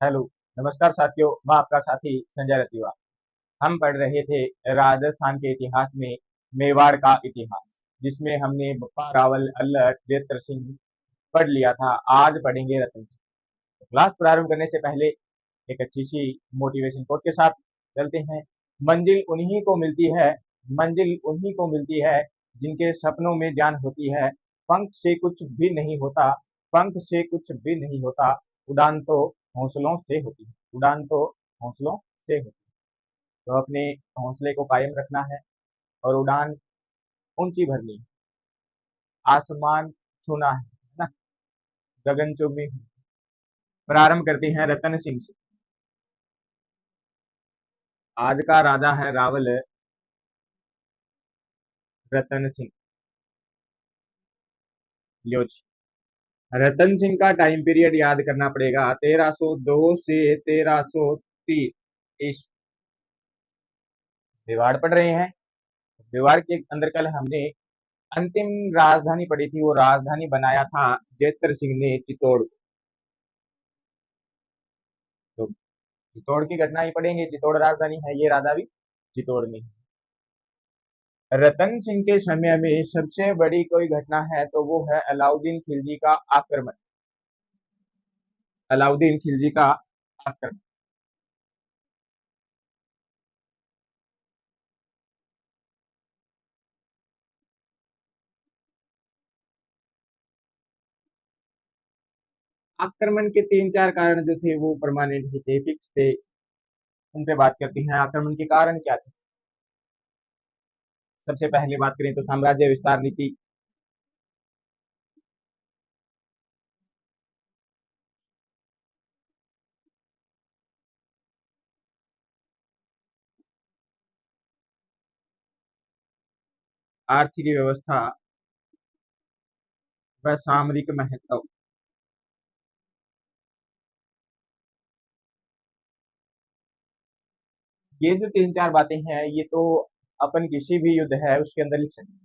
Hello, नमस्कार साथियों। मैं आपका साथी संजय रतिवा। हम पढ़ रहे थे राजस्थान के इतिहास में मेवाड़ का इतिहास, जिसमें हमने बप्पा रावल अल्लट जेत्र सिंह पढ़ लिया था। आज पढ़ेंगे रतन सिंह। तो क्लास प्रारंभ करने से पहले एक अच्छी सी मोटिवेशन कोट के साथ चलते हैं। मंजिल उन्हीं को मिलती है, मंजिल उन्हीं को मिलती है जिनके सपनों में जान होती है। पंख से कुछ भी नहीं होता, पंख से कुछ भी नहीं होता, उड़ान तो हौसलों से होती है, उड़ान तो हौसलों से होती है। तो अपने हौसले को कायम रखना है और उड़ान ऊंची भरनी है, आसमान छूना है ना, गगनचुंबी। प्रारंभ करते हैं रतन सिंह से। आज का राजा है रावल रतन सिंह। लो जी, रतन सिंह का टाइम पीरियड याद करना पड़ेगा, 1302 से 1303 इस। मेवाड़ पढ़ रहे हैं। मेवाड़ के अंदर कल हमने अंतिम राजधानी पढ़ी थी, वो राजधानी बनाया था जेतर सिंह ने चित्तौड़ को। तो चित्तौड़ की घटना ही पढ़ेंगे, चित्तौड़ राजधानी है, ये राजा भी चित्तौड़ में। रतन सिंह के समय में सबसे बड़ी कोई घटना है तो वो है अलाउद्दीन खिलजी का आक्रमण। अलाउद्दीन खिलजी का आक्रमण। आक्रमण के तीन चार कारण जो थे वो परमानेंट ही थे, फिक्स थे। उन पे बात करते हैं। आक्रमण के कारण क्या थे। सबसे पहले बात करें तो साम्राज्य विस्तार नीति। आर्थिक व्यवस्था व सामरिक महत्व। ये जो तीन चार बातें हैं ये तो अपन किसी भी युद्ध है उसके अंदर लिख सकते हैं।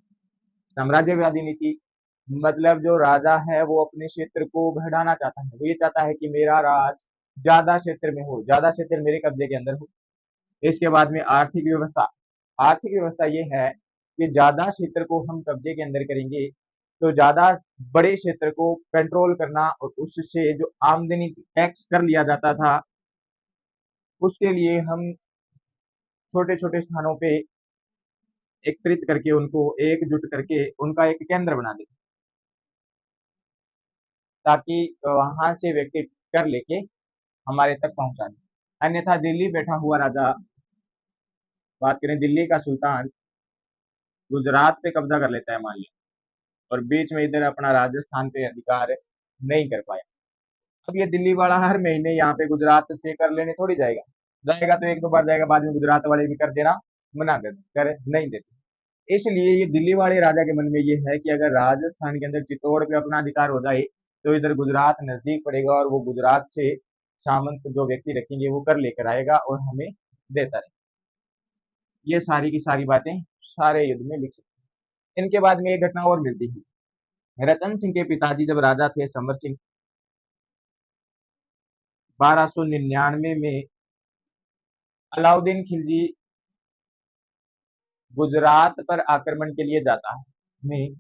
साम्राज्यवादी नीति मतलब जो राजा है वो अपने क्षेत्र को बढ़ाना चाहता है, वो ये चाहता है कि मेरा राज ज्यादा क्षेत्र में हो, ज्यादा क्षेत्र मेरे कब्जे के अंदर हो। इसके बाद में आर्थिक व्यवस्था। आर्थिक व्यवस्था ये है कि ज्यादा क्षेत्र को हम कब्जे के अंदर करेंगे तो ज्यादा बड़े क्षेत्र को कंट्रोल करना, और उससे जो आमदनी टैक्स कर लिया जाता था उसके लिए हम छोटे छोटे स्थानों पे एकत्रित करके उनको एकजुट करके उनका एक केंद्र बना दें, ताकि वहां से व्यक्ति कर लेके हमारे तक पहुंचा दे। अन्यथा दिल्ली बैठा हुआ राजा, बात करें दिल्ली का सुल्तान, गुजरात पे कब्जा कर लेता है मान लिया, और बीच में इधर अपना राजस्थान पे अधिकार नहीं कर पाया। अब ये दिल्ली वाला हर महीने यहाँ पे गुजरात से कर लेने थोड़ी जाएगा, जाएगा तो एक दो बार जाएगा, बाद में गुजरात वाले भी कर देना मना कर नहीं देते। इसलिए ये दिल्ली वाले राजा के मन में ये है कि अगर राजस्थान के अंदर चित्तौड़ पे अपना अधिकार हो जाए तो इधर गुजरात नजदीक पड़ेगा और वो गुजरात से सामंत जो व्यक्ति रखेंगे वो कर लेकर आएगा और हमें देता रहेगा। ये सारी की सारी बातें सारे युद्ध में लिख सकते हैं। इनके बाद में एक घटना और मिलती है। रतन सिंह के पिताजी जब राजा थे समर सिंह, 1299 में अलाउद्दीन खिलजी गुजरात पर आक्रमण के लिए जाता है। में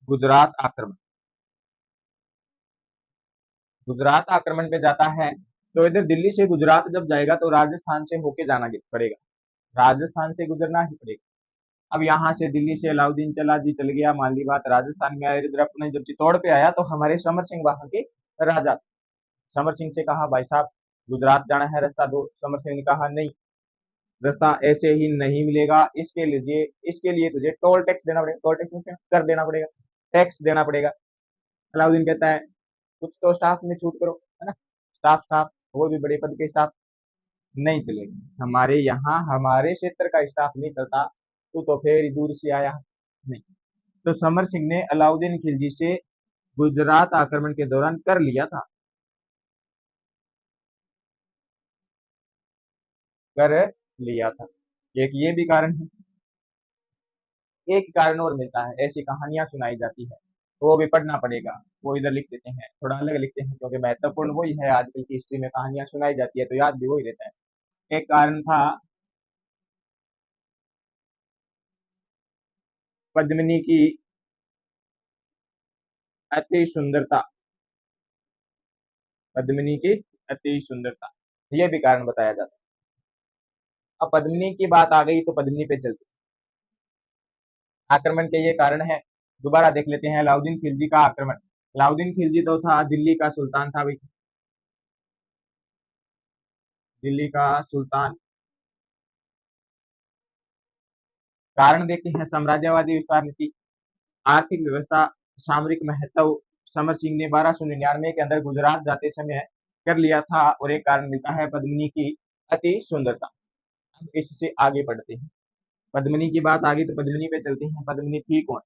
गुजरात आक्रमण, गुजरात आक्रमण पे जाता है तो इधर दिल्ली से गुजरात जब जाएगा तो राजस्थान से होके जाना पड़ेगा, राजस्थान से गुजरना ही पड़ेगा। अब यहाँ से दिल्ली से अलाउद्दीन चला जी, चल गया, मान ली बात, राजस्थान में आया, इधर अपने जब चित्तौड़ पे आया तो हमारे समर सिंह वहां के राजा थे। समर सिंह से कहा भाई साहब गुजरात जाना है, रास्ता दो। समर सिंह ने कहा नहीं, रास्ता ऐसे ही नहीं मिलेगा, इसके लिए तुझे टोल टैक्स देना पड़ेगा, टोल टैक्स में कर देना पड़ेगा, टैक्स देना पड़ेगा। अलाउद्दीन कहता है कुछ तो स्टाफ में छूट करो, है ना, स्टाफ स्टाफ वो भी बड़े पद के स्टाफ नहीं चलेगा, हमारे यहाँ हमारे क्षेत्र का स्टाफ नहीं चलता, तू तो फिर दूर से आया नहीं। तो समर सिंह ने अलाउद्दीन खिलजी से गुजरात आक्रमण के दौरान कर लिया था, कर लिया था। एक ये भी कारण है। एक कारण और मिलता है, ऐसी कहानियां सुनाई जाती है, तो वो भी पढ़ना पड़ेगा। वो इधर लिख देते हैं, थोड़ा अलग लिखते हैं, क्योंकि महत्वपूर्ण वही है, आजकल की हिस्ट्री में कहानियां सुनाई जाती है तो याद भी वही रहता है। एक कारण था पद्मिनी की अति सुंदरता, पद्मिनी की अति सुंदरता, यह भी कारण बताया जाता है। अब पद्मिनी की बात आ गई तो पद्मिनी पे चलते हैं। आक्रमण के ये कारण है, दोबारा देख लेते हैं अलाउद्दीन खिलजी का आक्रमण। अलाउद्दीन खिलजी तो था दिल्ली का सुल्तान था भाई, दिल्ली का सुल्तान। कारण देखते हैं, साम्राज्यवादी विस्तार नीति, आर्थिक व्यवस्था, सामरिक महत्व। समर सिंह ने 1299 के अंदर गुजरात जाते समय कर लिया था। और एक कारण मिलता है पद्मिनी की अति सुंदरता। अब इससे आगे बढ़ते हैं, पद्मिनी की बात आ गई तो पद्मिनी पे चलते हैं। पद्मिनी थी कौन?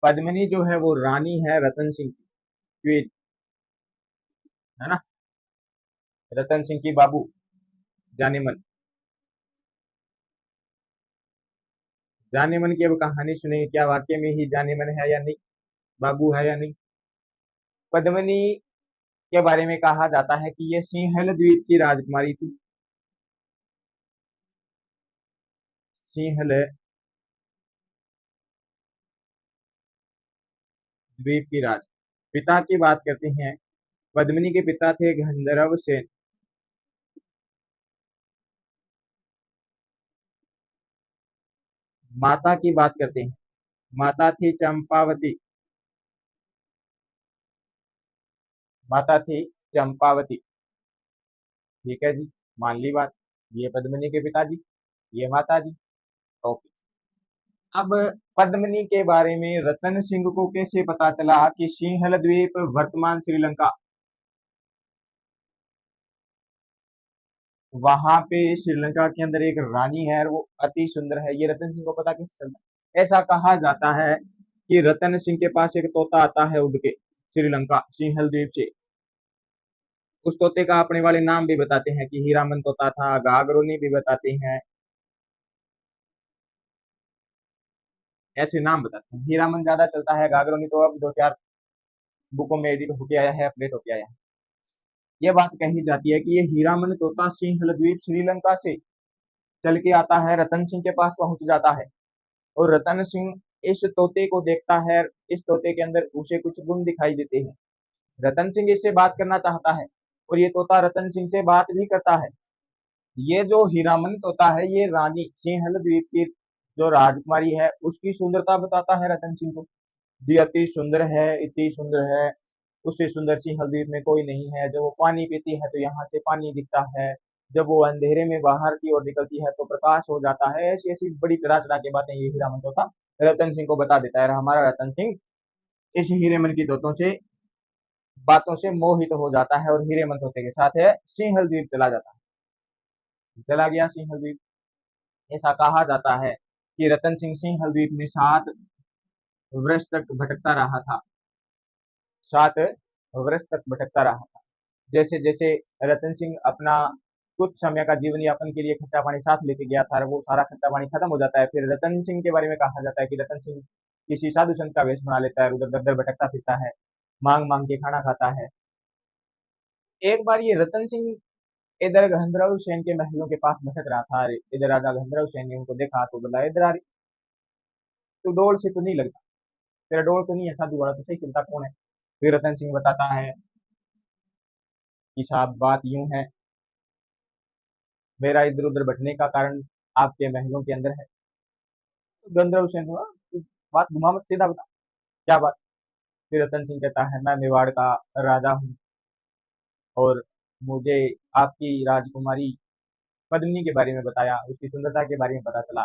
पद्मिनी जो है वो रानी है रतन सिंह की, क्वीन, है ना, रतन सिंह की बाबू, जाने मन। जाने मन की अब कहानी सुनिए, क्या वाकई में ही जाने मन है या नहीं, बाबू है या नहीं। पद्मिनी के बारे में कहा जाता है कि ये सिंहल द्वीप की राजकुमारी थी। सिंहल द्वीप की राज। पिता की बात करते हैं, पद्मिनी के पिता थे गंधर्व सेन। माता की बात करते हैं, माता थी चंपावती, माता थी चंपावती। ठीक है जी, मान ली बात। ये पद्मिनी के पिताजी, ये माता जी। ओके। अब पद्मिनी के बारे में रतन सिंह को कैसे पता चला कि सिंहल द्वीप वर्तमान श्रीलंका, वहां पे श्रीलंका के अंदर एक रानी है और वो अति सुंदर है, ये रतन सिंह को पता कैसे चलता? ऐसा कहा जाता है कि रतन सिंह के पास एक तोता आता है उड़ के श्रीलंका सिंहल द्वीप से। उस तोते का अपने वाले नाम भी बताते हैं कि हीरामन तोता था, गागरोनी भी बताते हैं, ऐसे नाम बताते हैं। हीरामन ज्यादा चलता है, गागरोनी तो अब दो चार बुकों में एडिट होके आया है, अपडेट होके आया है। ये बात कही जाती है कि ये हीरामन तोता सिंहल द्वीप श्रीलंका से चल के आता है, रतन सिंह के पास पहुंच जाता है। और रतन सिंह इस तोते को देखता है, इस तोते के अंदर उसे कुछ गुण दिखाई देते हैं। रतन सिंह इससे बात करना चाहता है और ये तोता रतन सिंह से बात भी करता है। ये जो हीरामन तोता है ये रानी सिंहल द्वीप की जो राजकुमारी है उसकी सुंदरता बताता है रतन सिंह को। जी अति सुंदर है, इतनी सुंदर है, उससे सुंदर सिंहल द्वीप में कोई नहीं है। जब वो पानी पीती है तो यहाँ से पानी दिखता है, जब वो अंधेरे में बाहर की ओर निकलती है तो प्रकाश हो जाता है। ऐसी ऐसी बड़ी चढ़ा चढ़ा के बातें ये हीरामन तोता रतन सिंह को बता देता है। और हमारा रतन सिंह इस हीरेमन की तोतों से बातों से मोहित हो जाता है और हीरेमन तोते के साथ है सिंहल द्वीप चला जाता है। चला गया सिंहल द्वीप। ऐसा कहा जाता है कि रतन सिंह सिंहल द्वीप में 7 वर्ष तक भटकता रहा था, 7 वर्ष तक भटकता रहा था। जैसे जैसे रतन सिंह अपना कुछ समय का जीवन यापन के लिए खर्चा पानी साथ लेके गया था, वो सारा खर्चा पानी खत्म हो जाता है। फिर रतन सिंह के बारे में कहा जाता है कि रतन सिंह किसी साधु संत का वेश बना लेता है, उधर दर दर भटकता फिरता है, मांग मांग के खाना खाता है। एक बार ये रतन सिंह इधर गंधर्व सेन के महलों के पास भटक रहा था, इधर राजा गंधर्व सेन ने उनको देखा तो बोला, इधर आ रही, तो डोल से तो नहीं लगता, तेरा डोल तो नहीं है साधु वाला, तो सही चलता कौन है? फिर रतन सिंह बताता है कि साहब बात यूं है, मेरा इधर उधर भटकने का कारण आपके महलों के अंदर है। तो गंधर्व सेन हुआ, "तू बात घुमा मत, सीधा बता क्या बात।" फिर रतन सिंह कहता है, मैं मेवाड़ का राजा हूँ और मुझे आपकी राजकुमारी पद्मिनी के बारे में बताया, उसकी सुंदरता के बारे में पता चला,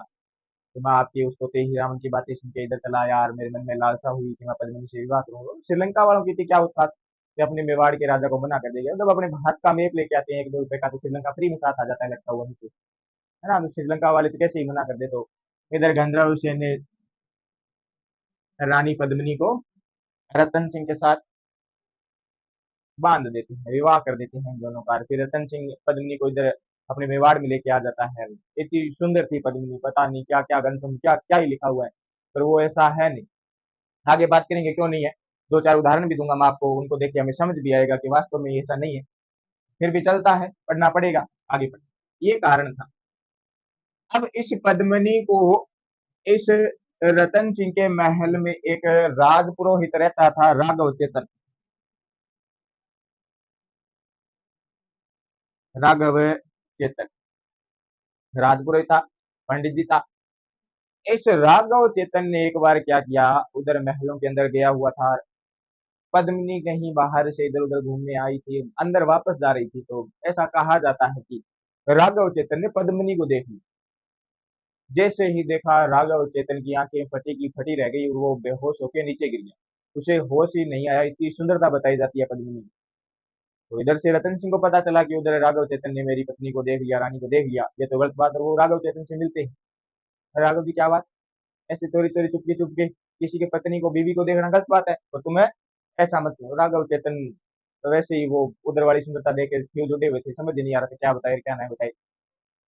तो मैं आपके उस तोते हीरामन की बातें सुन के इधर चला आया और मेरे मन में लालसा हुई कि मैं पद्मिनी से विवाह करूँ। श्रीलंका वालों की थी क्या उत्पात कि अपने मेवाड़ के राजा को मना कर देगा। जब अपने भारत का मैप लेके आते हैं 1-2 रुपए का, तो श्रीलंका फ्री में साथ आ जाता है लटका हुआ नीचे, है ना। तो श्रीलंका वाले तो कैसे ही मना कर दे। तो इधर गंधर्व सेन ने रानी पद्मिनी को रतन सिंह के साथ बांध देते हैं, विवाह कर देते हैं दोनों का। फिर रतन सिंह पद्मिनी को इधर अपने मेवाड़ में लेके आ जाता है। इतनी सुंदर थी पद्मिनी, पता नहीं क्या क्या ग्रंथों में क्या क्या ही लिखा हुआ है, पर वो ऐसा है नहीं। आगे बात करेंगे क्यों नहीं है, दो चार उदाहरण भी दूंगा मैं आपको, उनको देख के हमें समझ भी आएगा कि वास्तव में ये ऐसा नहीं है। फिर भी चलता है, पढ़ना पड़ेगा, आगे पढ़। ये कारण था। अब इस पद्मिनी को, इस रतन सिंह के महल में एक राजपुरोहित रहता था, राघव चेतन। राघव चेतन राजपुरोहित था, पंडित जी था। इस राघव चेतन ने एक बार क्या किया, उधर महलों के अंदर गया हुआ था। पद्मिनी कहीं बाहर से इधर उधर घूमने आई थी, अंदर वापस जा रही थी, तो ऐसा कहा जाता है कि राघव चेतन ने पद्मिनी को देख लिया। जैसे ही देखा, राघव चेतन की आंखें फटी की फटी रह गई और वो बेहोश होकर नीचे गिर गया। उसे होश ही नहीं आया, इतनी सुंदरता बताई जाती है पद्मिनी की। तो इधर से रतन सिंह को पता चला कि उधर राघव चेतन ने मेरी पत्नी को देख लिया, रानी को देख लिया, ये तो गलत बात है। वो राघव चेतन से मिलते हैं। राघव जी क्या बात, ऐसे चोरी चोरी चुपके चुपके किसी की पत्नी को, बीवी को देखना गलत बात है, तो तुम्हें ऐसा मत करो। राघव चेतन तो वैसे ही वो उधर वाली सुंदरता देख के फ्यूज उड़े हुए थे, समझ नहीं आ रहा था क्या बताए क्या नहीं बताए।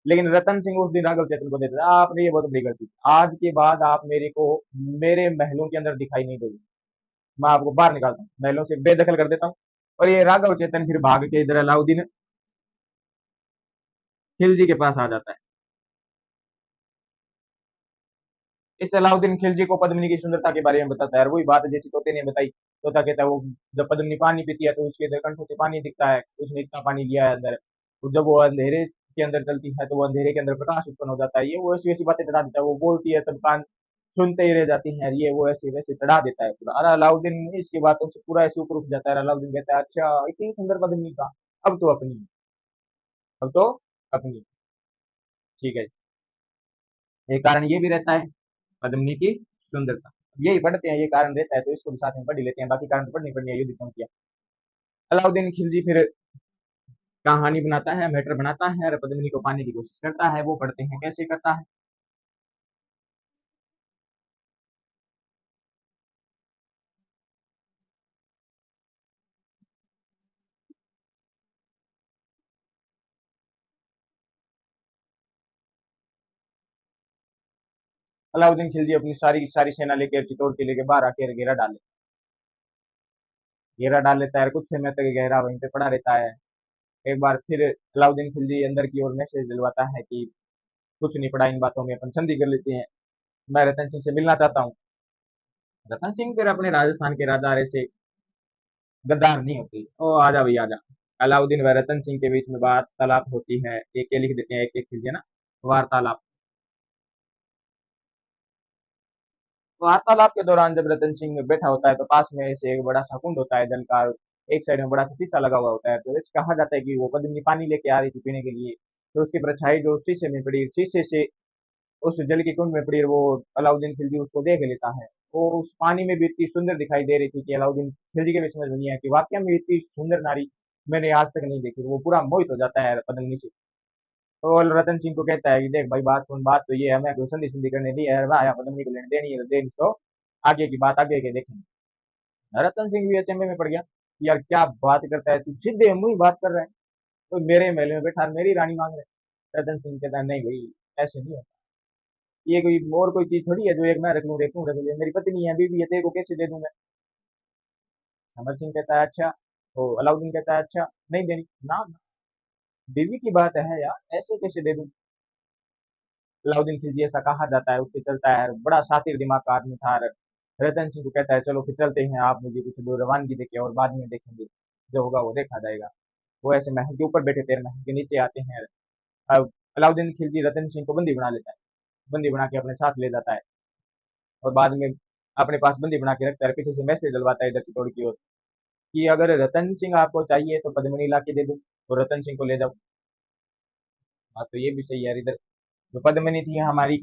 लेकिन रतन सिंह उस दिन राघव चेतन को देता था, आपने ये बहुत बड़ी गलती की। आज के बाद आप मेरे को मेरे महलों के अंदर दिखाई नहीं दोगे, मैं आपको बाहर निकालता हूँ, महलों से बेदखल कर देता हूँ। और ये राघव चेतन फिर भाग के इधर अलाउद्दीन खिलजी के पास आ जाता है। इस अलाउद्दीन खिलजी को पद्मिनी की सुंदरता के बारे में बताता है, और वही बात है जैसी तोते ने बताई। तोता कहता है वो जब पद्मिनी पानी पीती है तो उसके अंदर कंठों से पानी दिखता है, उसने इतना पानी दिया है अंदर। तो जब वो अंधेरे के अंदर चलती है तो वो अंधेरे के अंदर प्रकाश उत्पन्न हो जाता है। ये वो ऐसी ऐसी बातें चढ़ा देता है, वो बोलती है तब कान सुनते ही रह जाती हैं। ये वो ऐसे वैसे चढ़ा देता है पूरा। अरे अलाउद्दीन इसकी बातों से पूरा ऐसे ऊपर उठ जाता है। अलाउद्दीन कहता है अच्छा इतनी सुंदर पद्मिनी का, अब तो अपनी, अब तो अपनी, ठीक है। एक कारण ये भी रहता है पद्मिनी की सुंदरता। यही पढ़ते हैं, ये कारण रहता है तो इसको भी साथ में पढ़ ही लेते हैं, बाकी कारण तो पढ़नी पड़नी है, युद्ध क्यों किया। अलाउद्दीन खिलजी फिर कहानी बनाता है, मैटर बनाता है, और पद्मिनी को पाने की कोशिश करता है। वो पढ़ते हैं कैसे करता है। अलाउद्दीन खिलजी अपनी सारी सारी सेना लेकर चित्तौड़ किले के बाहर आकर घेरा डाल लेता है। कुछ समय तक घेरा वहीं पे पड़ा रहता है। एक बार फिर अलाउद्दीन खिलजी अंदर की ओर मैसेज दिलवाता है कि कुछ नहीं पड़ा, इन बातों में अपन संधि कर लेते हैं, मैं रतन सिंह से मिलना चाहता हूँ। रतन सिंह फिर अपने राजस्थान के राजा से गद्दार नहीं होती, ओ आजा भाई आजा। अलाउद्दीन व रतन सिंह के बीच में वार्तालाप होती है, एक एक लिख देते हैं, एक एक कीजिए ना, वार्तालाप। वार्तालाप के दौरान जब रतन सिंह बैठा होता है तो पास में से एक बड़ा सा कुंड होता है जल का, एक साइड में बड़ा सा शीशा लगा हुआ होता है। तो इस कहा जाता है कि वो पद्मिनी पानी लेके आ रही थी पीने के लिए, तो उसकी परछाई जो शीशे में पड़ी, शीशे से उस जल की कुंड में पड़ी, और वो अलाउद्दीन खिलजी उसको देख लेता है। वो उस पानी में भी इतनी सुंदर दिखाई दे रही थी कि अलाउद्दीन खिलजी के भी समझ में नहीं आया कि वाकई में इतनी सुंदर नारी मैंने आज तक नहीं देखी। वो पूरा मोहित हो जाता है पद्मिनी से। तो रतन सिंह को कहता है कि देख भाई बात सुन, बात तो ये है, मैं कोई संधि सुंधि करने दी है भाई, पद्मिनी को लेने देनी है तो दे इसको, आगे की बात आगे के देखेंगे। रतन सिंह भी अचंभे में पड़ गया कि यार क्या बात करता है तू, सीधे मुंह ही बात कर रहा है, तो मेरे महल में बैठा मेरी रानी मांग रहे हैं। रतन सिंह कहता है नहीं भाई, ऐसे नहीं होता, ये कोई और कोई चीज थोड़ी है जो एक मैं रख लूं, रख लूं, मेरी पत्नी है, बीवी है, तेरे को कैसे दे दूं मैं। समर सिंह कहता है अच्छा, तो अलाउद्दीन कहता है अच्छा नहीं देनी ना, बीवी की बात है यार, ऐसे कैसे दे दूं। अलाउद्दीन खिलजी ऐसा कहा जाता है, उठ के चलता है, बड़ा शातिर दिमाग का आदमी था। रतन सिंह को कहता है चलो फिर चलते हैं, आप मुझे कुछ दो रवानगी देके और बाद में देखेंगे, जो होगा वो देखा जाएगा। वो ऐसे महल के ऊपर बैठे थे, महल के नीचे आते हैं। अब अलाउद्दीन खिलजी रतन सिंह को बंदी बना लेता है, बंदी बना के अपने साथ ले जाता है, और बाद में अपने पास बंदी बना के रखता है। पीछे से मैसेज डलवाता है इधर चित्तौड़ की ओर कि अगर रतन सिंह आपको चाहिए तो पद्मिनी ला के दे दो, तो रतन सिंह को ले जाओ। हाँ तो ये भी सही है यार। इधर जो पद्मिनी थी हमारी,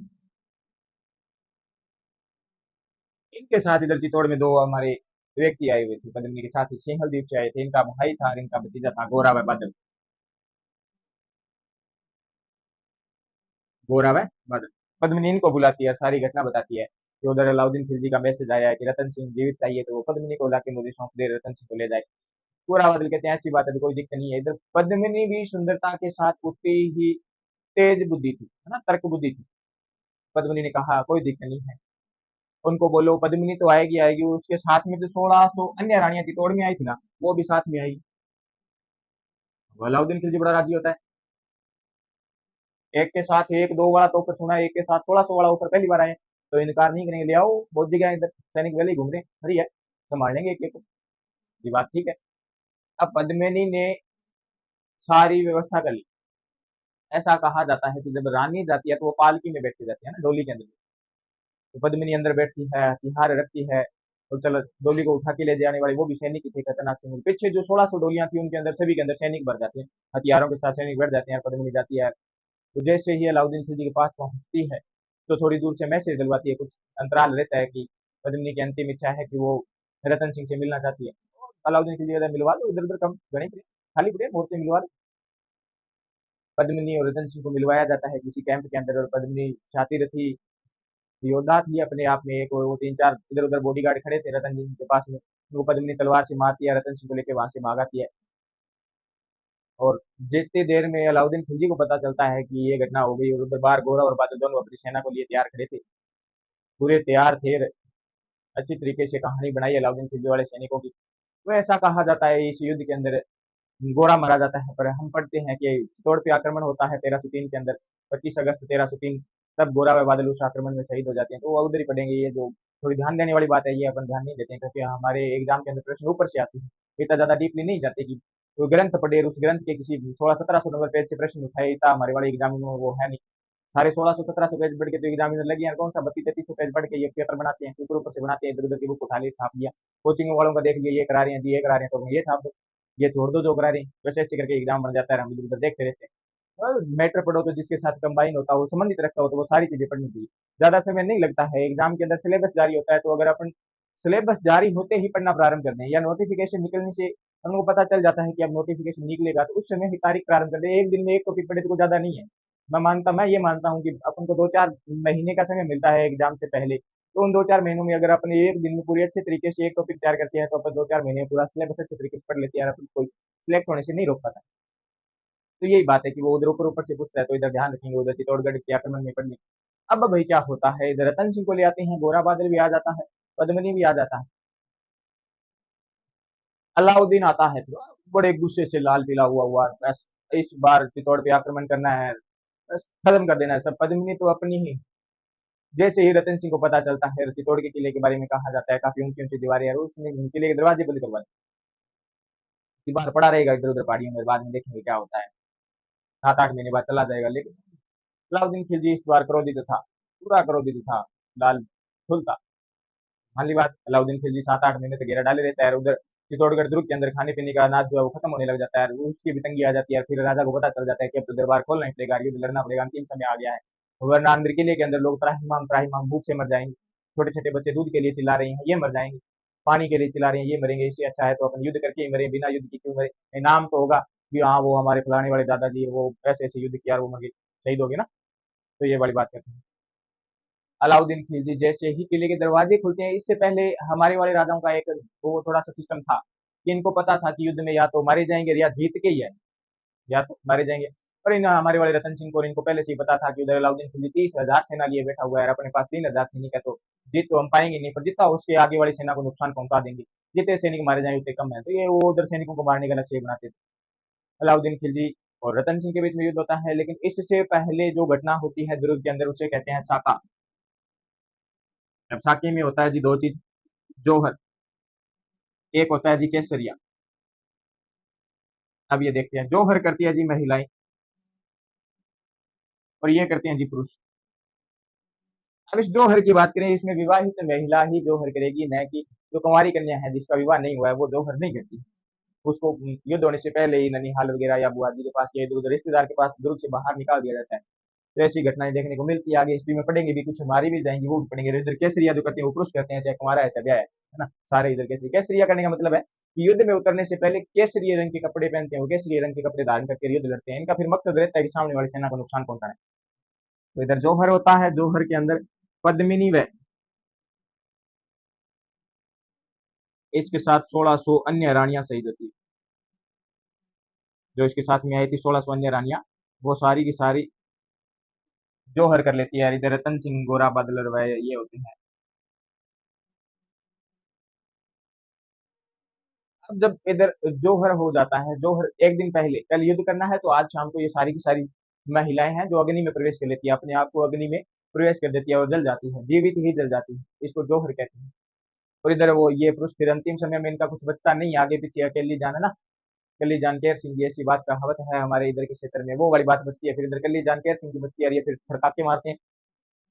इनके साथ इधर चित्तौड़ में दो हमारे व्यक्ति आए हुए थे पद्मिनी के साथ ही, सिंहलदीप से आए थे। इनका भाई था और इनका भतीजा था गोरा व बादल। गोरा व बादल। पद्मिनी इनको बुलाती है, सारी घटना बताती है कि उधर अलाउद्दीन खिलजी का मैसेज आया है कि रतन सिंह जीवित चाहिए, तो वो पद्मिनी को लाके मुझे सौंप दे, रतन सिंह को ले जाए। पूरा बादल कहते हैं ऐसी बात है, कोई दिक्कत नहीं है। इधर पद्मिनी भी सुंदरता के साथ उतनी ही तेज बुद्धि थी, है ना, तर्क बुद्धि थी। पद्मिनी ने कहा कोई दिक्कत नहीं है, उनको बोलो पद्मिनी तो आएगी आएगी, उसके साथ में जो 1600 अन्य रानियां चित्तौड़ में आई थी ना, वो भी साथ में आई। अलाउद्दीन खिलजी बड़ा राजी होता है, एक के साथ एक दो वाला तो ऑफर सुना है, एक के साथ 1600 वाला ऑफर पहली बार आए, तो इनकार नहीं करेंगे, ले आओ, बहुत जगह इधर सैनिक वैली घूम रहे हैं, फ्री है, संभाल लेंगे एक एक को। ये बात ठीक है। अब पद्मिनी ने सारी व्यवस्था कर ली। ऐसा कहा जाता है कि जब रानी जाती है तो वो पालकी में बैठ के जाती है ना, डोली के अंदर, तो पद्मिनी अंदर बैठती है, तिहार रखती है, तो चलो डोली को उठा के ले जाने वाले वो भी सैनिक ही थे, खतरनाक सैनिक। पीछे जो 1600 डोलियां थी उनके अंदर सभी के अंदर सैनिक भर जाते हैं, हथियारों के साथ सैनिक बैठ जाते हैं, पद्मिनी जाती है। तो जैसे ही अलाउद्दीन खिलजी के पास पहुंचती है, तो थोड़ी दूर से मैसेज डलवाती है, कुछ अंतराल रहता है कि पद्मिनी की अंतिम इच्छा है कि वो रतन सिंह से मिलना चाहती है। तो अलाउद्दीन खिलजी कहता है मिलवा दो, इधर उधर कम गणे पड़े, खाली पड़े मोर्चे, मिलवा दो। पद्मिनी और रतन सिंह को मिलवाया जाता है किसी कैंप के अंदर, और पद्मिनी छाती योद्धा थी अपने आप में एक, और वो तीन चार इधर उधर बॉडीगार्ड खड़े थे रतन जी के पास में, उनको पद्मिनी तलवार से मारती है, रतन सिंह को लेकर वहां से भागाती है। और जितनी देर में अलाउद्दीन खिलजी को पता चलता है कि ये घटना हो गई, और उधर बाहर गोरा और बादल दोनों अपनी सेना को लिए तैयार खड़े थे, पूरे तैयार थे, अच्छी तरीके से कहानी बनाई अलाउद्दीन खिलजी वाले सैनिकों की। तो ऐसा कहा जाता है इस युद्ध के अंदर गोरा मारा जाता है, पर हम पढ़ते हैं कि चित्तौड़ पे आक्रमण होता है 1303 के अंदर, 25 अगस्त 1303, तब गोरा व बादल उस आक्रमण में शहीद हो जाते हैं। तो वो उधर ही पढ़ेंगे, ये जो थोड़ी ध्यान देने वाली बात है ये अपन ध्यान नहीं देते हैं, क्योंकि हमारे एग्जाम के अंदर प्रश्न ऊपर से आते हैं, इतना ज्यादा डीपली नहीं जाते कि तो ग्रंथ पढ़े उस ग्रंथ के किसी 1600-1700 नंबर पेज से प्रश्न उठाए, इतना हमारे वाले एग्जाम में वो है नहीं। सारे 1600-1700 पेज पढ़ के तो एग्जामिनर लगे हैं, कौन सा 3200-3300 पेज पढ़ के ये पेपर बनाते हैं, ऊपर ऊपर से बनाते हैं, इधर उधर की बुक उठा ली छाप दिया, कोचिंग वालों का देख लिया ये करा रहे हैं जी, ये करा रहे हैं तो ये छाप दो, ये छोड़ दो जो करा रहे हैं, वैसे ऐसे करके एग्जाम बन जाता है, हम इधर उधर देखते रहते हैं। और मैटर पढ़ो तो जिसके साथ कंबाइन होता हो, संबंधित रखता हो, तो वो सारी चीजें पढ़नी चाहिए। ज्यादा समय नहीं लगता है, एग्जाम के अंदर सिलेबस जारी होता है, तो अगर अपन सिलेबस जारी होते ही पढ़ना प्रारंभ कर दें, या नोटिफिकेशन निकलने से हमको पता चल जाता है कि अब नोटिफिकेशन निकलेगा, तो उस समय ही तारीख प्रारंभ कर दे, एक दिन में एक टॉपिक पढ़े तो कोई ज्यादा नहीं है। मैं ये मानता हूँ कि अपन को 2-4 महीने का समय मिलता है एग्जाम से पहले, तो उन 2-4 महीनों में अगर अपने एक दिन में पूरी अच्छे तरीके से एक टॉपिक तैयार करते हैं, तो अपन 2-4 महीने में पूरा सिलेबस अच्छे तरीके से पढ़ लेते हैं, अपन कोई सिलेक्ट होने से नहीं रोक पाता। तो यही बात है कि वो उधर ऊपर ऊपर से पूछता है, तो इधर ध्यान रखेंगे, उधर चित्तौड़गढ़ के आक्रमण में पढ़ने। अब भाई क्या होता है, इधर रतन सिंह को ले आते हैं, गोरा बादल भी आ जाता है, पद्मनी भी आ जाता है, अलाउद्दीन आता है, तो बड़े गुस्से से लाल पीला हुआ हुआ, बस इस बार चित्तौड़ पे आक्रमण करना है, बस खत्म कर देना है सब। पद्मिनी तो अपनी ही, जैसे ही रतन सिंह को पता चलता है, चित्तौड़ के किले के बारे में कहा जाता है, काफी ऊंची ऊंची दीवारें हैं, उसने किले के दरवाजे बंद करवा दिए, बाहर पड़ा रहेगा इधर उधर पहाड़ियों में, बाद में देखेंगे क्या होता है, 7-8 महीने बाद चला जाएगा। लेकिन अलाउद्दीन खिलजी इस बार क्रोधित था, पूरा क्रोधित था, लाल खुलता। मान ली बात, अलाउद्दीन खिलजी 7-8 महीने तक घेरा डाले रहता है, उधर चित्तौड़गढ़ दुर्ग के अंदर खाने पीने का अनाज जो है वो खत्म होने लग जाता है, उसकी भी तंगी आ जाती है, फिर राजा को पता चल जाता है कि अब तो दरबार खोलना ही पड़ेगा, युद्ध लड़ना पड़ेगा, अंतिम समय आ गया है, वरना अंदर किले के अंदर लोग त्राहिमाम त्राहिमाम भूख से मर जाएंगे, छोटे छोटे बच्चे दूध के लिए चिल्ला रहे हैं ये मर जाएंगे, पानी के लिए चिल्ला रहे हैं ये मरेंगे, इससे अच्छा है तो अपन युद्ध करके ही मरे, बिना युद्ध के क्यों मरे, नाम तो होगा कि हाँ वो हमारे फलाने वाले दादाजी वो ऐसे ऐसे युद्ध किया और वो मर गए, शहीद हो गए ना। तो ये वाली बात करते हैं। अलाउद्दीन खिलजी जैसे ही किले के दरवाजे खुलते हैं, इससे पहले हमारे वाले राजाओं का एक वो थोड़ा सा सिस्टम था कि इनको पता था कि युद्ध में या तो मारे जाएंगे या जीत के ही है, या तो मारे जाएंगे। पर इन हमारे वाले रतन सिंह को इनको पहले से ही पता था कि उधर अलाउद्दीन खिलजी 30,000 सेना लिए बैठा हुआ है, अपने पास 3,000 सैनिक है, तो जीत तो हम पाएंगे नहीं, पर जितना उसके आगे वाली सेना को नुकसान पहुंचा देंगे, जितने सैनिक मारे जाएंगे उतने कम है, तो ये वो उधर सैनिकों को मारने का लक्ष्य बनाते थे। अलाउद्दीन खिलजी और रतन सिंह के बीच में युद्ध होता है, लेकिन इससे पहले जो घटना होती है दुर्ग के अंदर उसे कहते हैं साका। अब साके में होता है जी दो चीज, जौहर, एक होता है जी केसरिया। अब ये देखते हैं, जौहर करती है जी महिलाएं, और ये करते हैं जी पुरुष। अब इस जौहर की बात करें, इसमें विवाहित महिला ही जौहर करेगी, न कि जो कुंवारी कन्या है जिसका विवाह नहीं हुआ है वो जौहर नहीं करती। उसको युद्ध होने से पहले ही ननिहाल वगैरह या बुआ जी के पास या इधर उधर रिश्तेदार के पास दुर्ग से बाहर निकाल दिया जाता है। तो ऐसी घटनाएं देखने को मिलती है, आगे हिस्ट्री में पढ़ेंगे भी, कुछ हमारी भी जाएंगी वो भी पढ़ेंगे। इधर केसरिया जो करते हैं वो पुरुष करते हैं, चाहे कुंवारा है चाहे ब्याह है ना, सारे इधर केसरी केसरिया करने का मतलब है कि युद्ध में उतरने से पहले केसरी रंग के कपड़े पहनते हैं, वो केसरी रंग के कपड़े धारण करके युद्ध लड़ते हैं, इनका फिर मकसद रहता है कि सामने वाली सेना को नुकसान पहुंचाना है। तो इधर जौहर होता है, जौहर के अंदर पद्मिनी व इसके साथ 1600 अन्य रानियां शहीद होती है। जो इसके साथ में आई थी 16 अन्य रानियां, वो सारी की सारी जौहर कर लेती है। इधर रतन सिंह गोरा बादल और वह ये होते हैं। अब जब इधर जौहर हो जाता है, जौहर एक दिन पहले कल युद्ध करना है तो आज शाम को ये सारी की सारी महिलाएं हैं जो अग्नि में प्रवेश कर लेती है, अपने आप को अग्नि में प्रवेश कर देती है और जल जाती है, जीवित ही जल जाती है। इसको जौहर कहते हैं। और इधर वो ये पुरुष फिर अंतिम समय में इनका कुछ बचता नहीं, आगे पीछे अकेली जान है ना, कली जानकेर सिंह की ऐसी बात कहावत है हमारे इधर के क्षेत्र में, वो वाली बात बचती है। फिर इधर कली जानकेर सिंह की बचती है और ये फिर फड़काके मारते हैं।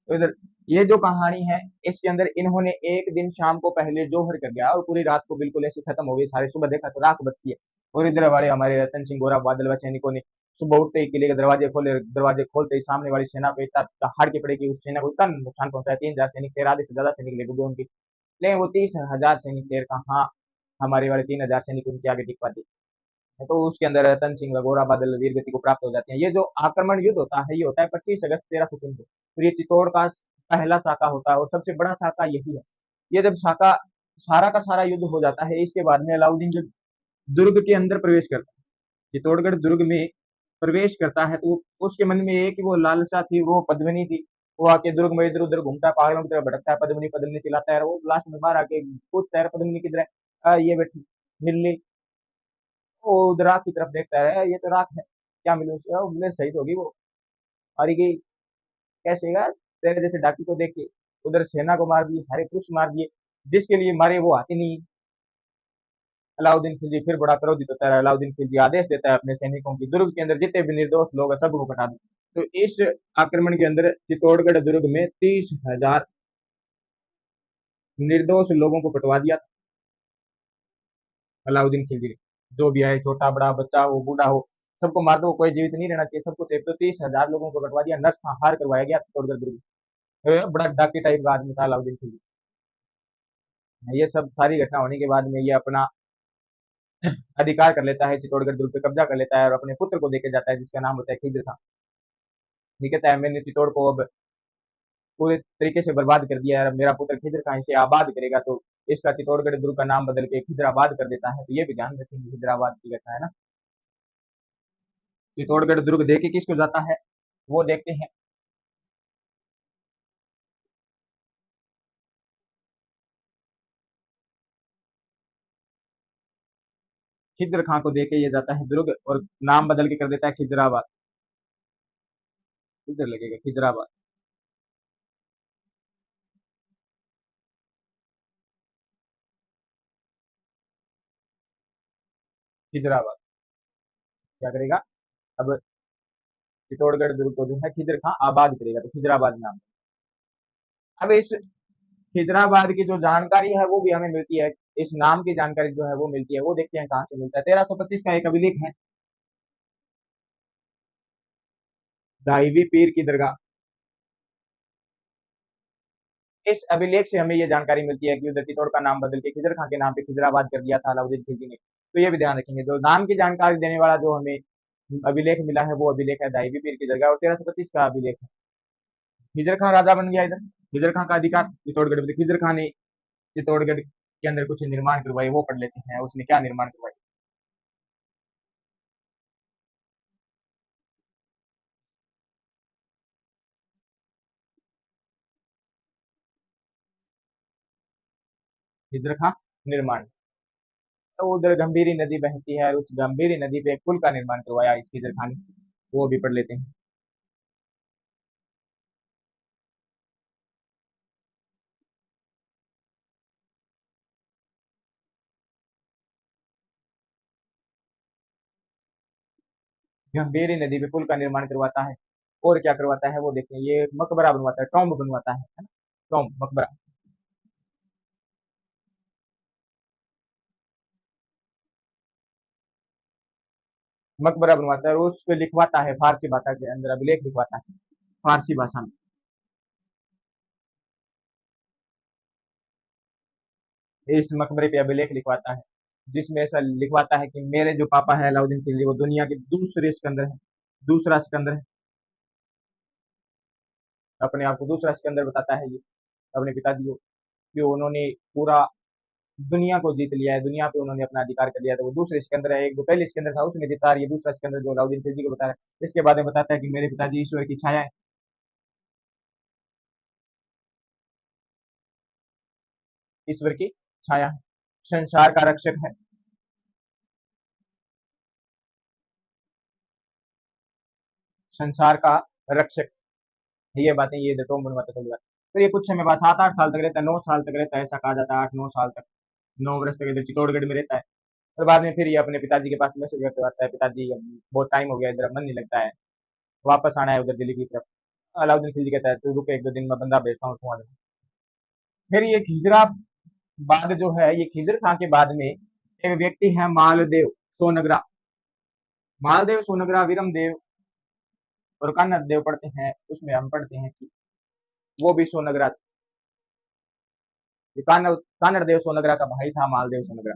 तो इधर ये जो कहानी है, इसके अंदर इन्होंने एक दिन शाम को पहले जोहर कर दिया और पूरी रात को बिल्कुल ऐसी खत्म हो गई। सारे सुबह देखा तो रात बचती है। और इधर वाले हमारे रतन सिंह गोरा बादल व सैनिकों ने सुबह उठते ही किले के दरवाजे खोले, दरवाजे खोलते ही सामने वाली सेना पे इतना हार के पड़े कि उस सेना को इतना नुकसान पहुंचाया। 3,000 सैनिक थे, आधे से ज्यादा सैनिक ले डूबे उनकी, लेकिन वो 30,000 सैनिक थे कहाँ हमारे वाले 3,000 सैनिक उनके आगे टिक पाते। तो उसके अंदर रतन सिंह गोरा बादल वीर गति को प्राप्त हो जाते हैं। ये जो आक्रमण युद्ध होता है, ये होता है 25 अगस्त 1303 को। फिर ये चित्तौड़ का पहला साका होता है और सबसे बड़ा साका यही है। ये जब साका सारा का सारा युद्ध हो जाता है, इसके बाद में अलाउद्दीन जब दुर्ग के अंदर प्रवेश करता है, चित्तौड़गढ़ दुर्ग में प्रवेश करता है, तो उसके मन में एक वो लालसा थी, वो पद्मिनी थी। वो आके दुर्ग में इधर उधर घूमता है, पहाड़ों की तरफ भटकता है, पद्मिनी पद्मिनी चिल्लाता है, और वो लास्ट में बाहर आके पूछता है पद्मिनी किधर है, ये बैठी मिल ली। वो उधर रात की तरफ देखता है, ये तो रात है, क्या मिलूं उसे, बोले शहीद होगी वो। अरे की कैसे गा, तेरे जैसे डाकू को देख के उधर सेना को मार दिए, सारे पुरुष मार दिए, जिसके लिए मारे वो आते नहीं। अलाउद्दीन खिलजी फिर बड़ा क्रोधित होता है। अलाउद्दीन खिलजी आदेश देता है अपने सैनिकों की दुर्ग के अंदर जितने भी निर्दोष लोग हैं सबको हटा दो। तो इस आक्रमण के अंदर चित्तौड़गढ़ दुर्ग में 30,000 निर्दोष लोगों को पटवा दिया था अलाउद्दीन खिलजी ने। जो भी है, छोटा बड़ा बच्चा हो बूढ़ा हो, सबको मार दो, कोई जीवित नहीं रहना चाहिए, सबको चाहिए। तो 30,000 लोगों को कटवा दिया, नरसंहार करवाया गया चित्तौड़गढ़ दुर्ग में। बड़ा डाके टाइप का आदमी था अलाउद्दीन खिलजी। ये सब सारी घटना होने के बाद में ये अपना अधिकार कर लेता है, चित्तौड़गढ़ दुर्ग पे कब्जा कर लेता है और अपने पुत्र को देके जाता है जिसका नाम होता है खिज्र खां। ये कहता है मैंने चित्तौड़ को अब पूरे तरीके से बर्बाद कर दिया है, अब मेरा पुत्र खिज्र खां इसे आबाद करेगा। तो इसका चित्तौड़गढ़ दुर्ग का नाम बदल के खिजराबाद कर देता है। तो ये भी ध्यान रखेंगे, खिजराबाद की घटना है ना। चित्तौड़गढ़ दुर्ग देके किसको जाता है, वो देखते हैं। खिज्र खां को देके ये जाता है दुर्ग और नाम बदल के कर देता है खिजराबाद। किधर लगेगा खिजराबाद, खिजराबाद क्या करेगा अब, चित्तौड़गढ़ दुर्ग को जो है खिजर खां आबाद करेगा, तो खिजराबाद नाम। अब इस खिजराबाद की जो जानकारी है वो भी हमें मिलती है, इस नाम की जानकारी जो है वो मिलती है, वो देखते हैं कहाँ से मिलता है। 1325 का एक अभिलेख है, दाइवी पीर की दरगाह। इस अभिलेख से हमें ये जानकारी मिलती है कि उधर चित्तौड़ का नाम बदल के खिजर खां के नाम पे खिजराबाद कर दिया था अलाउद्दीन खिलजी ने। तो ये भी ध्यान रखेंगे, जो नाम की जानकारी देने वाला जो हमें अभिलेख मिला है वो अभिलेख है दाइवी पीर की दरगाह, और 1325 का अभिलेख है। खिजर खां राजा बन गया इधर, खिजर खां का अधिकार चित्तौड़गढ़ में। खिजर खां ने चित्तौड़गढ़ के अंदर कुछ निर्माण करवाए, वो पढ़ लेते हैं उसने क्या निर्माण करवाए। खिजर खां निर्माण, तो उधर गंभीरी नदी बहती है और उस गंभीरी नदी पे एक पुल का निर्माण करवाया इस खिजर खां ने, वो भी पढ़ लेते हैं। गंभीरी नदी पे पुल का निर्माण करवाता है, और क्या करवाता है वो देखते हैं। ये मकबरा बनवाता है, टॉम्ब बनवाता है ना, टॉम्ब मकबरा। मकबरा बनवाता है और उस पे लिखवाता है फारसी भाषा के अंदर, अभिलेख लिखवाता है फारसी भाषा में। इस मकबरे पे अभिलेख लिखवाता है, जिसमें ऐसा लिखवाता है कि मेरे जो पापा है अलाउद्दीन खिलजी, वो दुनिया के दूसरे सिकंदर है, दूसरा सिकंदर है। अपने आप को दूसरा सिकंदर बताता है ये अपने पिताजी को, कि उन्होंने पूरा दुनिया को जीत लिया है, दुनिया पे उन्होंने अपना अधिकार कर लिया। तो वो दूसरे सिकंदर है, एक जो पहले सिकंदर था उसने जीता, और ये दूसरा सिकंदर जो अलाउद्दीन खिलजी को बता रहा है, इसके बारे में बताता है कि मेरे पिताजी ईश्वर की छाया है। ईश्वर की छाया है, संसार का रक्षक है। संसार का रक्षक, ये बातें ये देता हूँ बनवाता तो। फिर ये कुछ समय बाद 7-8 साल तक रहता है, 9 साल तक रहता है, ऐसा कहा जाता है, 8-9 साल तक, 9 वर्ष तक इधर चित्तौड़गढ़ में रहता है। और बाद में फिर ये अपने पिताजी के पास मैसेज करके आता है, पिताजी अब बहुत टाइम हो गया, इधर मन नहीं लगता है, वापस आना है उधर दिल्ली की तरफ। अलाउद्दीन खिलजी कहता है तू रुक, 1-2 दिन में बंदा भेजता हूँ, तू आ जा। फिर ये खिजरा बाद जो है, ये खिजर खां के बाद में एक व्यक्ति है मालदेव सोनगरा। मालदेव सोनगरा वीरम देव और कान्हा देव पढ़ते हैं, उसमें हम पढ़ते हैं कि वो भी सोनगरा थे। ये कान्हा देव सोनगरा का भाई था मालदेव सोनगरा।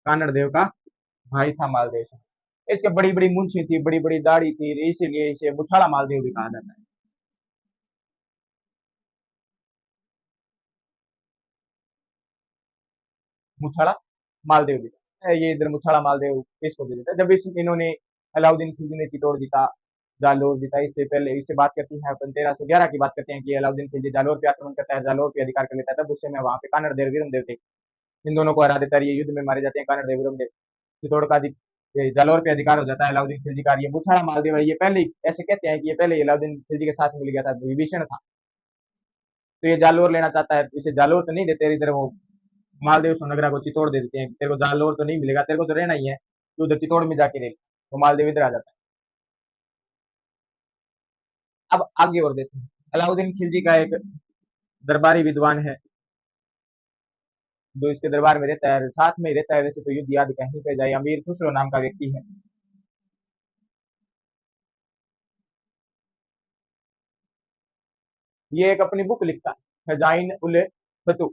कान्हा देव का भाई था मालदेव सोनगरा। इसके बड़ी बड़ी मुंछी थी, बड़ी बड़ी दाढ़ी थी, इसीलिए इसे मुछाड़ा मालदेव भी कहा जाता है। मुछाड़ा मालदेव भी था। ये इधर मुछाड़ा मालदेव इसको भी देता है। जब इन्होंने अलाउद्दीन खिलजी ने चित्तौड़ जीता, जालोर जीता, इससे पहले इससे बात करती है अपन 1311 की बात करते हैं कि अलाउद्दीन खिलजी जालोर पे आक्रमण करता है, जालोर पे अधिकार कर लेता है। तब उस समय वहां पे कानड़ देव वीरम देव थे, इन दोनों को हरा देता है, ये युद्ध में मारे जाते हैं कानड़ देव वीरम देव। चित्तौड़ का जालोर पे अधिकार हो जाता है अलाउद्दीन खिलजी का। ये मुछाड़ा मालदेव है, ये पहले ऐसे कहते हैं कि ये पहले अलाउद्दीन खिलजी के साथ मिल गया था, विभीषण था। तो ये जालोर लेना चाहता है, इसे जालोर तो नहीं देते, इधर वो मालदेव सोनगरा को चित्तौड़ दे देते हैं, तेरे को जालोर तो नहीं मिलेगा, तेरे को तो रहना ही है, तो उधर चित्तौड़ में जाके रह। तो मालदेव इधर आ जाता है। अब आगे और देते हैं, अलाउद्दीन खिलजी का एक दरबारी विद्वान है जो इसके दरबार में रहता है, साथ में रहता है, वैसे तो युद्ध याद कहीं पे जाए, अमीर खुसरो नाम का व्यक्ति है। ये एक अपनी बुक लिखता है, खजाइन उल फतू।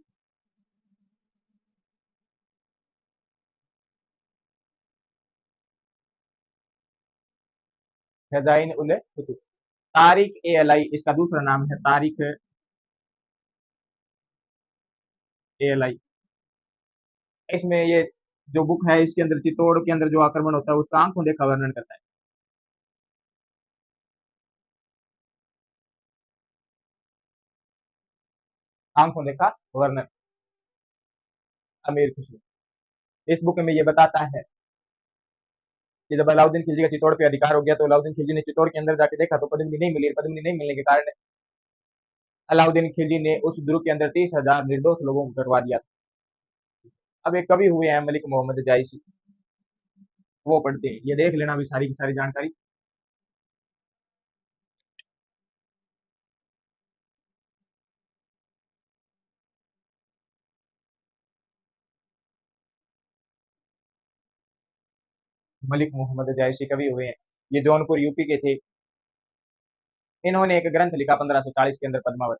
खजाइन उल फतू, तारिक ए एल आई इसका दूसरा नाम है, तारिक ए एल आई। इसमें ये जो बुक है, इसके अंदर चित्तौड़ के अंदर जो आक्रमण होता है उसका आंखों देखा वर्णन करता है। आंखों देखा वर्णन, अमीर खुसरो। इस बुक में ये बताता है कि जब अलाउद्दीन खिलजी का चित्तौड़ पे अधिकार हो गया, तो अलाउद्दीन खिलजी ने चित्तौड़ के अंदर जाके देखा तो पद्मिनी नहीं मिली। पद्मिनी नहीं मिलने के कारण अलाउद्दीन खिलजी ने उस दुर्ग के अंदर 30,000 निर्दोष लोगों को करवा दिया। अब एक कवि हुए हैं मलिक मोहम्मद जायसी, वो पढ़ते हैं, ये देख लेना भी सारी की सारी जानकारी। मलिक मोहम्मद जायसी कवि हुए हैं, ये जौनपुर यूपी के थे। इन्होंने एक ग्रंथ लिखा 1540 के अंदर, पद्मावत।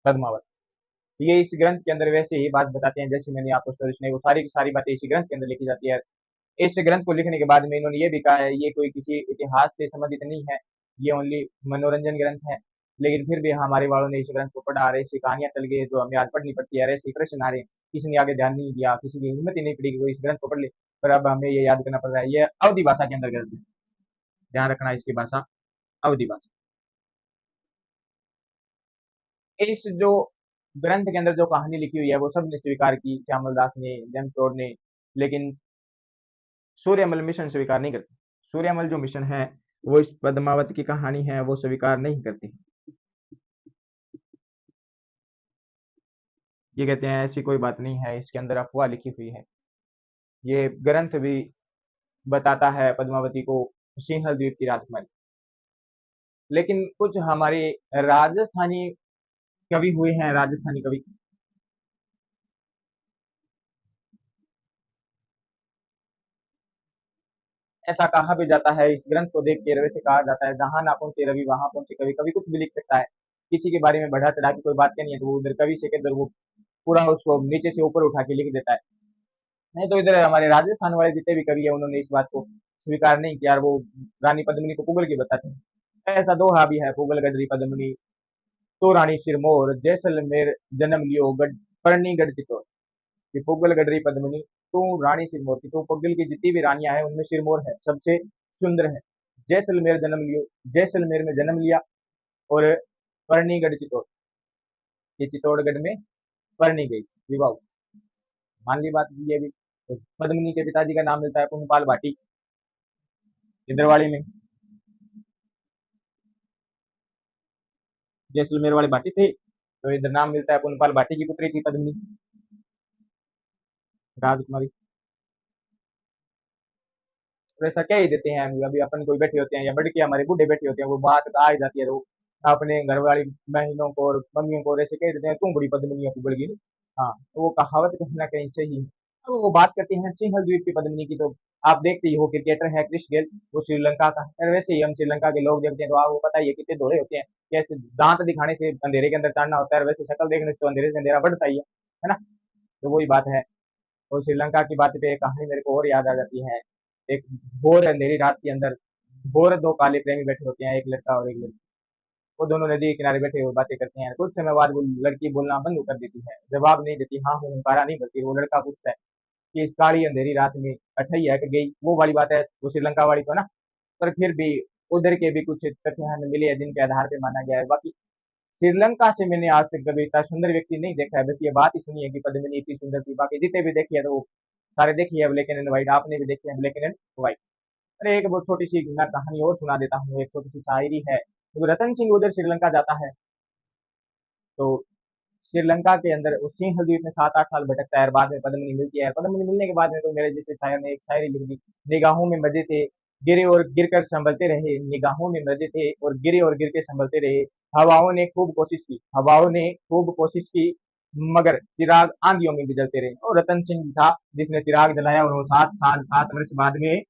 पद्मावत, ये इस ग्रंथ के अंदर वैसे ही बात बताते हैं जैसे मैंने आपको स्टोरी सुनाई, वो सारी की सारी बातें इसी ग्रंथ के अंदर लिखी जाती है। इस ग्रंथ को लिखने के बाद में इन्होंने ये भी कहा है, ये कोई किसी इतिहास से संबंधित नहीं है, ये ओनली मनोरंजन ग्रंथ है। लेकिन फिर भी हमारे वालों ने इस ग्रंथ को पढ़ा, और ऐसी कहानियां चल गई जो हमें आज पढ़नी पड़ती है, ऐसे प्रश्न आ रहे हैं, किसी ने आगे ध्यान नहीं दिया, किसी की हिम्मत ही नहीं पड़ी कि वो इस ग्रंथ को पढ़ ले। पर अब हमें ये याद करना पड़ रहा है, ये अवधि भाषा के अंदर ग्रंथ है, ध्यान रखना इसकी भाषा अवधि भाषा। इस जो ग्रंथ के अंदर जो कहानी लिखी हुई है वो सबने स्वीकार की, श्यामल दास ने, जेम्स टोड ने, लेकिन सूर्यमल मिशन स्वीकार नहीं करते। सूर्यमल जो मिशन है वो इस पद्मावत की कहानी है वो स्वीकार नहीं करते। ये कहते हैं ऐसी कोई बात नहीं है, इसके अंदर अफवाह लिखी हुई है। ये ग्रंथ भी बताता है पद्मावती को सिंहल द्वीप की राजकुमारी। लेकिन कुछ हमारे राजस्थानी कवि हुए हैं, राजस्थानी कवि, ऐसा कहा भी जाता है, इस ग्रंथ को देख के वैसे कहा जाता है, जहां ना पहुंचे रवि वहां पहुंचे कवि। कवि कुछ भी लिख सकता है, किसी के बारे में बढ़ा चढ़ा के कोई बात नहीं है तो वो उधर कवि से के अंदर वो पूरा उसको नीचे से ऊपर उठा के लिख देता है। नहीं तो इधर हमारे राजस्थान वाले जितने भी कवि है उन्होंने इस बात को स्वीकार नहीं किया और वो रानी पद्मिनी को पुगल के बताते हैं। ऐसा दोहा भी है, पुगल गडरी पद्मिनी तो रानी सिरमौर, जैसलमेर जन्म लियो गढ़ परनी गढ़ चितौर। कि पुगल गडरी पद्मिनी तो रानी सिरमौर की, तो पुगल की जितनी भी रानियां हैं उनमें सिरमौर है सबसे सुंदर है। जैसलमेर जन्म लियो, जैसलमेर में जन्म लिया, और परनीगढ़ चित्तौड़, ये चित्तौड़गढ़ में परनी गई, विवाह हुआ। मान ली बात ये भी। तो पद्मिनी के पिताजी का नाम मिलता है पुनपाल भाटी, इंद्रवाड़ी में। जैसलमेर वाले भाटी थे तो इधर नाम मिलता है पुनपाल भाटी की पुत्री थी पद्मिनी, राजकुमारी। तो ऐसा कह ही देते हैं हम, अभी अपन कोई बैठे होते हैं या बढ़ के हमारे बूढ़े बैठे होते हैं, वो बात आ ही जाती है तो अपने घर वाली बहनों को और मम्मियों को ऐसे कह देते हैं, तुम बड़ी पद्मिनी है गई। हाँ, तो वो कहावत कहीं ना कहीं सही है। तो वो बात करते हैं सिंहल द्वीप की पद्मिनी की, तो आप देखते ही हो क्रिकेटर है क्रिस गेल, वो श्रीलंका का है। और वैसे ही हम श्रीलंका के लोग देखते हैं तो आपको पता ही है कितने धोले होते हैं, कैसे दांत दिखाने से अंधेरे के अंदर चढ़ना होता है, और वैसे शक्ल देखने से तो अंधेरे से अंधेरा बढ़ता ही है ना। तो वही बात है। और श्रीलंका की बात पे एक कहानी मेरे को और याद आ जाती है। एक घोर अंधेरी रात के अंदर घोर दो काले प्रेमी बैठे होते हैं, एक लड़का और एक लड़की। वो दोनों नदी के किनारे बैठे हुए बातें करते हैं। कुछ समय बाद वो लड़की बोलना बंद कर देती है, जवाब नहीं देती, हाँ हूँ हुंकारा नहीं करती। वो लड़का पूछता है कि इस काली अंधेरी रात में अठैया है कि गई, वो वाली बात है, वो श्रीलंका वाली तो ना। पर फिर भी उधर के भी कुछ तथ्य हमें मिले हैं जिनके आधार पे माना गया है। बाकी श्रीलंका से मैंने आज तक कभी इतना सुंदर व्यक्ति नहीं देखा है, बस ये बात ही सुनी है कि पद्मिनी इतनी सुंदर थी। बाकी जितने भी देखी है तो वो सारे देखी है ब्लैक एंड व्हाइट, आपने भी देखी है ब्लैक एंड व्हाइट। अरे एक बहुत छोटी सी मैं कहानी और सुना देता हूँ, एक छोटी सी शायरी है। तो रतन सिंह उधर श्रीलंका जाता है, तो श्रीलंका के अंदर उस सिंह द्वीप में 7-8 साल भटकता है और बाद में पद्मिनी मिलती है। पद्मिनी मिलने के बाद में तो मेरे जैसे शायर ने एक शायरी लिख दी, निगाहों में मजे थे गिरे और गिर कर संभलते रहे, निगाहों में मजे थे और गिर के संभलते रहे। हवाओं ने खूब कोशिश की, हवाओं ने खूब कोशिश की, मगर चिराग आंधियों में भी जलते रहे। और रतन सिंह था जिसने चिराग जलाया, और वो 7 साल 7 वर्ष बाद में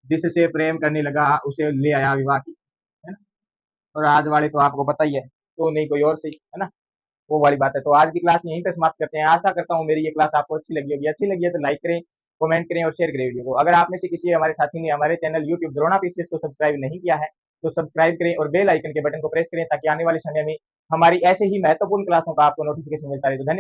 जिससे प्रेम करने लगा उसे ले आया विवाह की, है ना। और आज वाले तो आपको पता ही है, तो नहीं कोई और सही, है ना। वो वाली बात है। तो आज की क्लास यहीं पे समाप्त करते हैं। आशा करता हूँ मेरी ये क्लास आपको अच्छी लगी होगी। अच्छी लगी है तो लाइक करें, कमेंट करें और शेयर करें वीडियो को। अगर आप में से किसी हमारे साथी ने हमारे चैनल यूट्यूब द्रोणा पीसीएस को सब्सक्राइब नहीं किया है तो सब्सक्राइब करें और बेल आइकन के बटन को प्रेस करें, ताकि आने वाले समय में हमारी ऐसे ही महत्वपूर्ण क्लासों का आपको नोटिफिकेशन मिलता रहे। तो धन्यवाद।